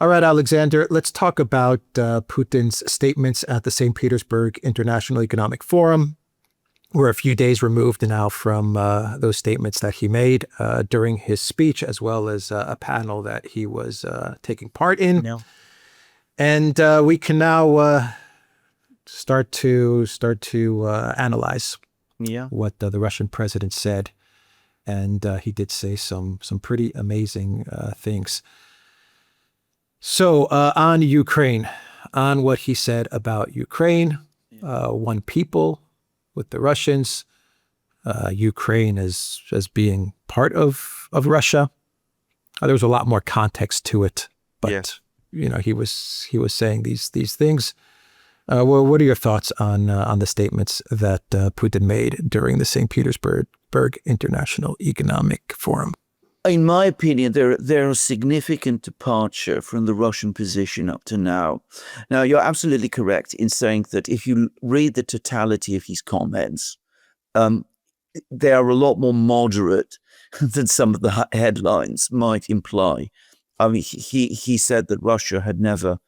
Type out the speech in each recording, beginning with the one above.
All right, Alexander, let's talk about Putin's statements at the St. Petersburg International Economic Forum. We're a few days removed now from those statements that he made during his speech, as well as a panel that he was taking part in. No. And we can now start to analyze what the Russian president said. And he did say some pretty amazing things. So on Ukraine, on what he said about Ukraine, one people with the Russians, Ukraine as being part of Russia. There was a lot more context to it, but he was saying these things. Well, what are your thoughts on the statements that Putin made during the St. Petersburg International Economic Forum? In my opinion, there are significant departure from the Russian position up to now. Now, you're absolutely correct in saying that if you read the totality of his comments, they are a lot more moderate than some of the headlines might imply. I mean, he said that Russia had never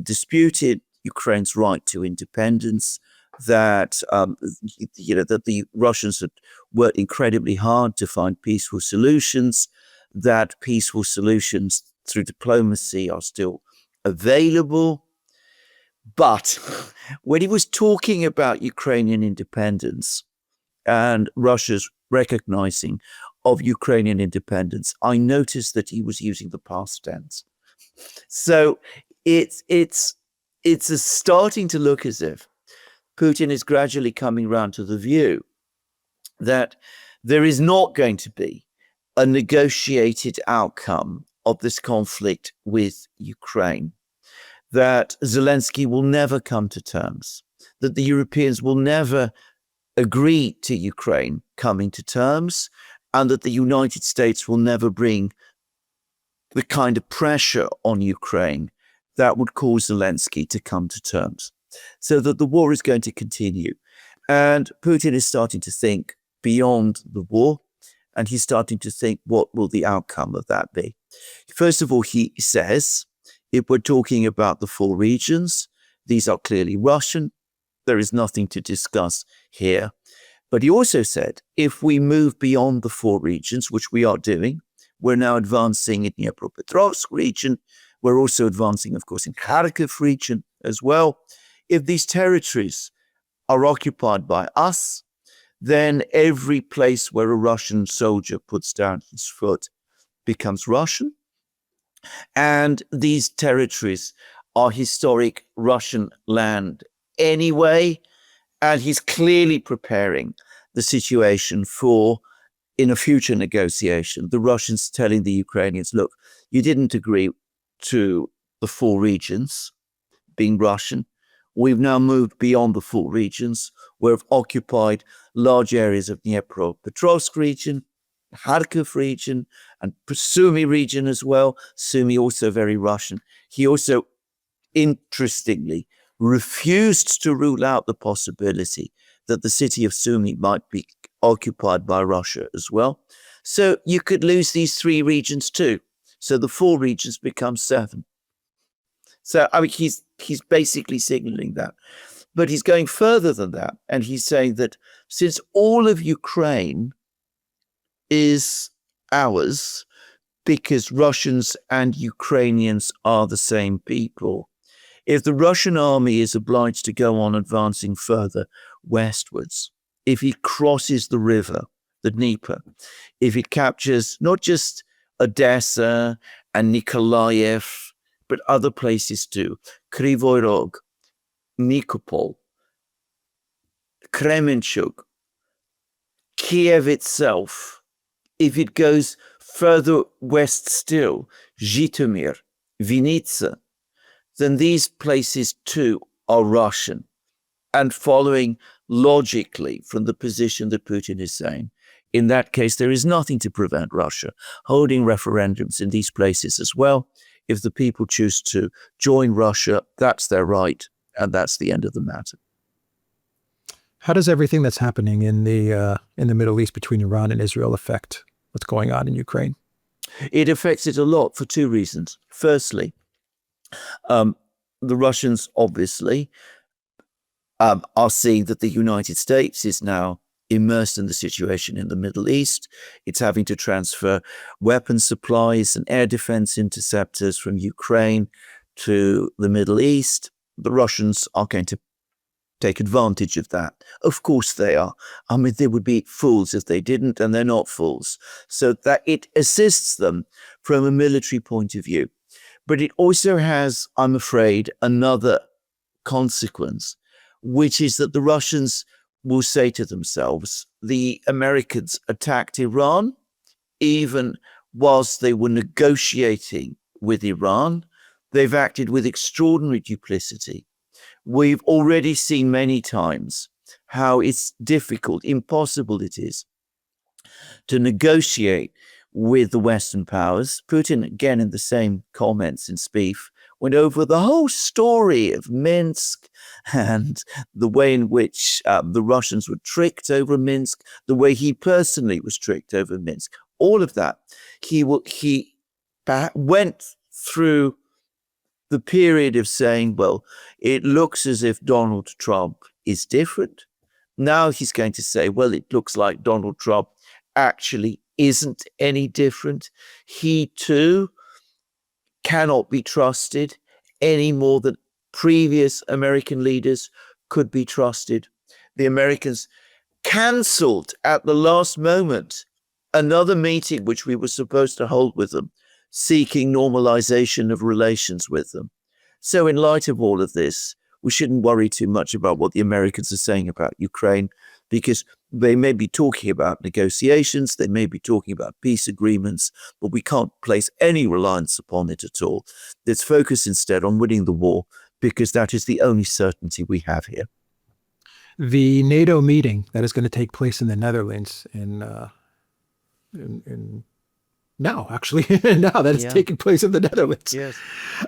disputed Ukraine's right to independence, that that the Russians had worked incredibly hard to find peaceful solutions, that peaceful solutions through diplomacy are still available. But when he was talking about Ukrainian independence and Russia's recognizing of Ukrainian independence, I noticed that he was using the past tense. So it's starting to look as if Putin is gradually coming around to the view that there is not going to be a negotiated outcome of this conflict with Ukraine, that Zelensky will never come to terms, that the Europeans will never agree to Ukraine coming to terms, and that the United States will never bring the kind of pressure on Ukraine that would cause Zelensky to come to terms. So that the war is going to continue. And Putin is starting to think beyond the war, and he's starting to think, what will the outcome of that be? First of all, he says, if we're talking about the 4 regions, these are clearly Russian. There is nothing to discuss here. But he also said, if we move beyond the 4 regions, which we are doing, we're now advancing in the Dnipropetrovsk region. We're also advancing, of course, in Kharkiv region as well. If these territories are occupied by us, then every place where a Russian soldier puts down his foot becomes Russian. And these territories are historic Russian land anyway. And he's clearly preparing the situation for, in a future negotiation, the Russians telling the Ukrainians, look, you didn't agree to the 4 regions being Russian. We've now moved beyond the 4 regions. We've occupied large areas of Dnipropetrovsk region, Kharkiv region, and Sumy region as well. Sumy also very Russian. He also, interestingly, refused to rule out the possibility that the city of Sumy might be occupied by Russia as well. So you could lose these 3 regions too. So the 4 regions become 7. So, I mean, he's basically signaling that. But he's going further than that. And he's saying that since all of Ukraine is ours, because Russians and Ukrainians are the same people, if the Russian army is obliged to go on advancing further westwards, if it crosses the river, the Dnieper, if it captures not just Odessa and Nikolaev, but other places too, Kryvyi Rog, Nikopol, Kremenchuk, Kiev itself, if it goes further west still, Zhytomyr, Vinnytsia, then these places too are Russian. And following logically from the position that Putin is saying, in that case, there is nothing to prevent Russia holding referendums in these places as well. If the people choose to join Russia, that's their right, and that's the end of the matter. How does everything that's happening in the Middle East between Iran and Israel affect what's going on in Ukraine? It affects it a lot for 2 reasons. Firstly, The Russians obviously are seeing that the United States is now immersed in the situation in the Middle East. It's having to transfer weapon supplies and air defense interceptors from Ukraine to the Middle East. The Russians are going to take advantage of that. Of course they are. I mean, they would be fools if they didn't, and they're not fools. So that it assists them from a military point of view. But it also has, I'm afraid, another consequence, which is that the Russians will say to themselves, the Americans attacked Iran, even whilst they were negotiating with Iran. They've acted with extraordinary duplicity. We've already seen many times how it's difficult, impossible it is to negotiate with the Western powers. Putin, again, in the same comments in Spieth, went over the whole story of Minsk and the way in which the Russians were tricked over Minsk, the way he personally was tricked over Minsk, all of that. He went through the period of saying, well, it looks as if Donald Trump is different. Now he's going to say, well, it looks like Donald Trump actually isn't any different. He too cannot be trusted any more than previous American leaders could be trusted. The Americans cancelled at the last moment another meeting which we were supposed to hold with them, seeking normalization of relations with them. So in light of all of this, we shouldn't worry too much about what the Americans are saying about Ukraine, because they may be talking about negotiations, they may be talking about peace agreements, but we can't place any reliance upon it at all. Let's focus instead on winning the war, because that is the only certainty we have here. The NATO meeting that is going to take place in the Netherlands now that it's taking place in the Netherlands,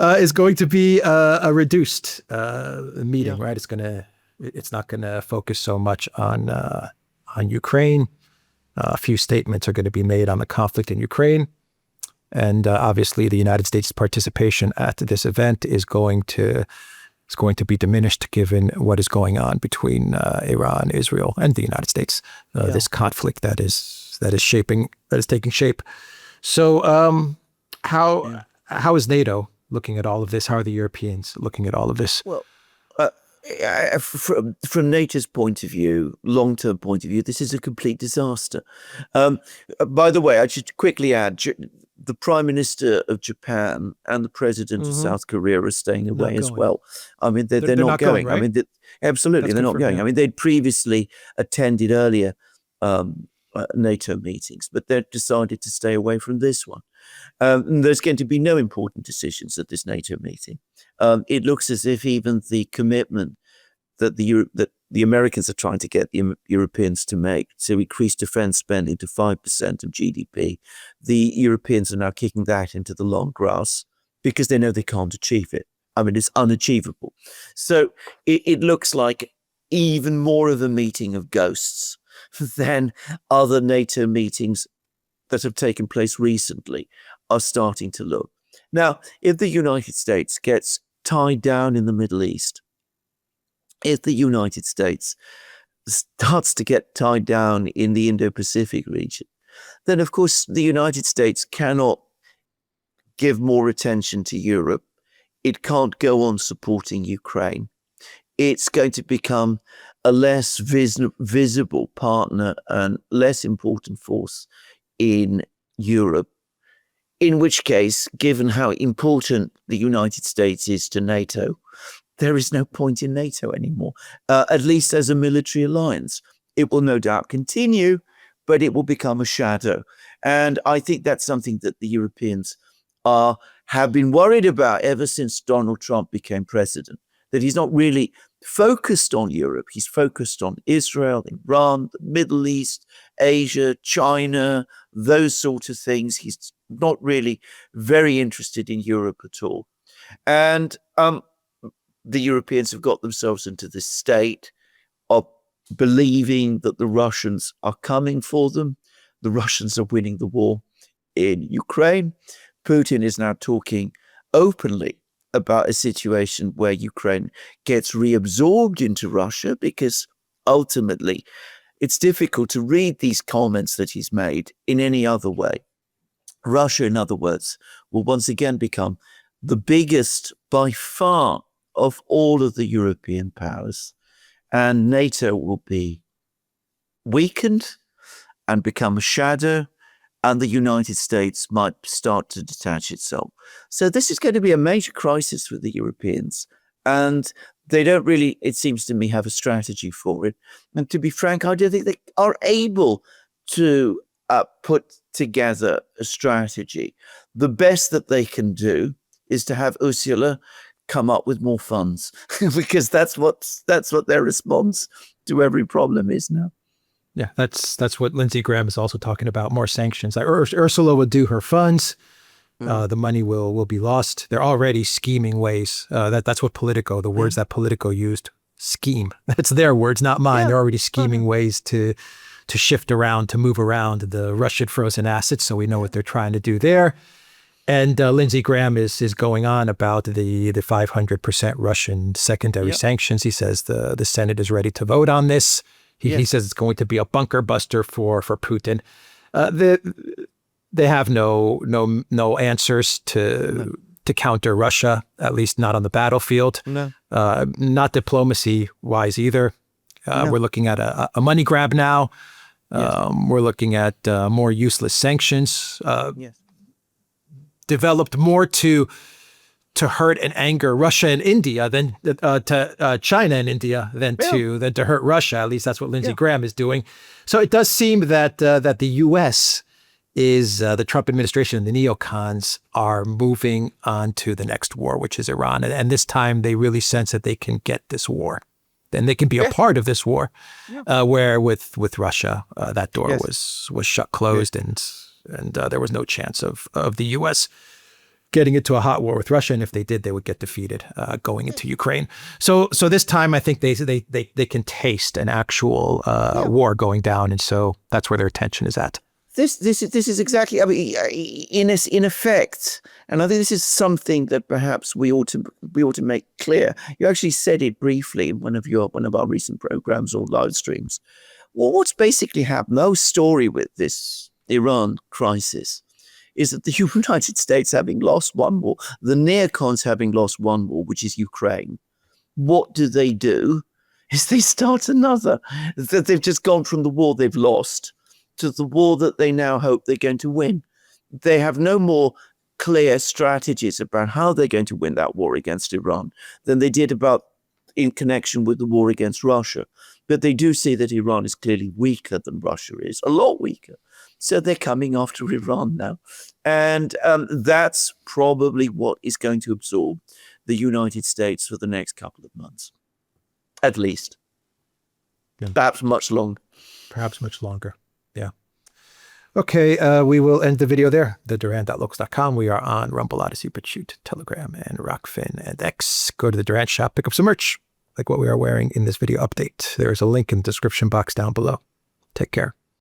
is going to be a reduced meeting, right? It's not going to focus so much on Ukraine. A few statements are going to be made on the conflict in Ukraine, and obviously the United States' participation at this event is going to be diminished given what is going on between Iran, Israel, and the United States. This conflict that is taking shape. So, how is NATO looking at all of this? How are the Europeans looking at all of this? Well, from NATO's point of view, long-term point of view, this is a complete disaster. By the way, I should quickly add, the Prime Minister of Japan and the President of South Korea are staying away as well. I mean, they're not going. Right? I mean, absolutely, they're not going. I mean, they'd previously attended earlier NATO meetings, but they've decided to stay away from this one. There's going to be no important decisions at this NATO meeting. It looks as if even the commitment that the Americans are trying to get the Europeans to make to increase defense spending to 5% of GDP, the Europeans are now kicking that into the long grass because they know they can't achieve it. I mean, it's unachievable. So it looks like even more of a meeting of ghosts than other NATO meetings that have taken place recently are starting to look. Now, if the United States gets tied down in the Middle East, if the United States starts to get tied down in the Indo-Pacific region, then of course the United States cannot give more attention to Europe. It can't go on supporting Ukraine. It's going to become a less visible partner and less important force in Europe, in which case, given how important the United States is to NATO, there is no point in NATO anymore, at least as a military alliance. It will no doubt continue, but it will become a shadow. And I think that's something that the Europeans have been worried about ever since Donald Trump became president, that he's not really focused on Europe. He's focused on Israel, Iran, the Middle East, Asia, China, those sort of things. He's not really very interested in Europe at all. And the Europeans have got themselves into this state of believing that the Russians are coming for them. The Russians are winning the war in Ukraine. Putin is now talking openly about a situation where Ukraine gets reabsorbed into Russia, because ultimately it's difficult to read these comments that he's made in any other way. Russia, in other words, will once again become the biggest by far of all of the European powers, and NATO will be weakened and become a shadow, and the United States might start to detach itself. So this is going to be a major crisis for the Europeans, and they don't really, it seems to me, have a strategy for it. And to be frank, I don't think they are able to put together a strategy. The best that they can do is to have Ursula come up with more funds, because that's what their response to every problem is now. Yeah, that's what Lindsey Graham is also talking about, more sanctions. Like Ursula will do her funds. The money will be lost. They're already scheming ways. That's what Politico, the words that Politico used, scheme. That's their words, not mine. Yeah. They're already scheming ways to shift around, to move around the Russian frozen assets. So we know what they're trying to do there. And Lindsey Graham is going on about the 500% Russian secondary sanctions. He says the Senate is ready to vote on this. He says it's going to be a bunker buster for Putin. They have no answers to counter Russia, at least not on the battlefield. No. Not diplomacy wise either. No. We're looking at a money grab now. We're looking at more useless sanctions. Developed more to hurt and anger Russia and India than to China and India than to hurt Russia. At least that's what Lindsey Graham is doing. So it does seem that the U.S. is the Trump administration and the neocons are moving on to the next war, which is Iran. And this time they really sense that they can get this war. And they can be a part of this war, where with Russia, that door was shut closed, and there was no chance of the U.S. getting into a hot war with Russia. And if they did, they would get defeated going into Ukraine. So this time, I think they can taste an actual war going down, and so that's where their attention is at. This is exactly, I mean, in effect, and I think this is something that perhaps we ought to make clear. You actually said it briefly in one of our recent programs or live streams. Well, what's basically happened, the whole story with this Iran crisis, is that the United States, having lost one war, the neocons having lost one war, which is Ukraine, what do? Is they start another. They've just gone from the war they've lost to the war that they now hope they're going to win. They have no more clear strategies about how they're going to win that war against Iran than they did in connection with the war against Russia. But they do see that Iran is clearly weaker than Russia is, a lot weaker. So they're coming after Iran now. And that's probably what is going to absorb the United States for the next couple of months, at least. Yeah. Perhaps much longer. Perhaps much longer. Yeah. Okay, we will end the video there. TheDuran.locals.com. We are on Rumble, Odyssey, BitChute, Telegram, and Rockfin and X. Go to the Duran shop, pick up some merch, like what we are wearing in this video update. There is a link in the description box down below. Take care.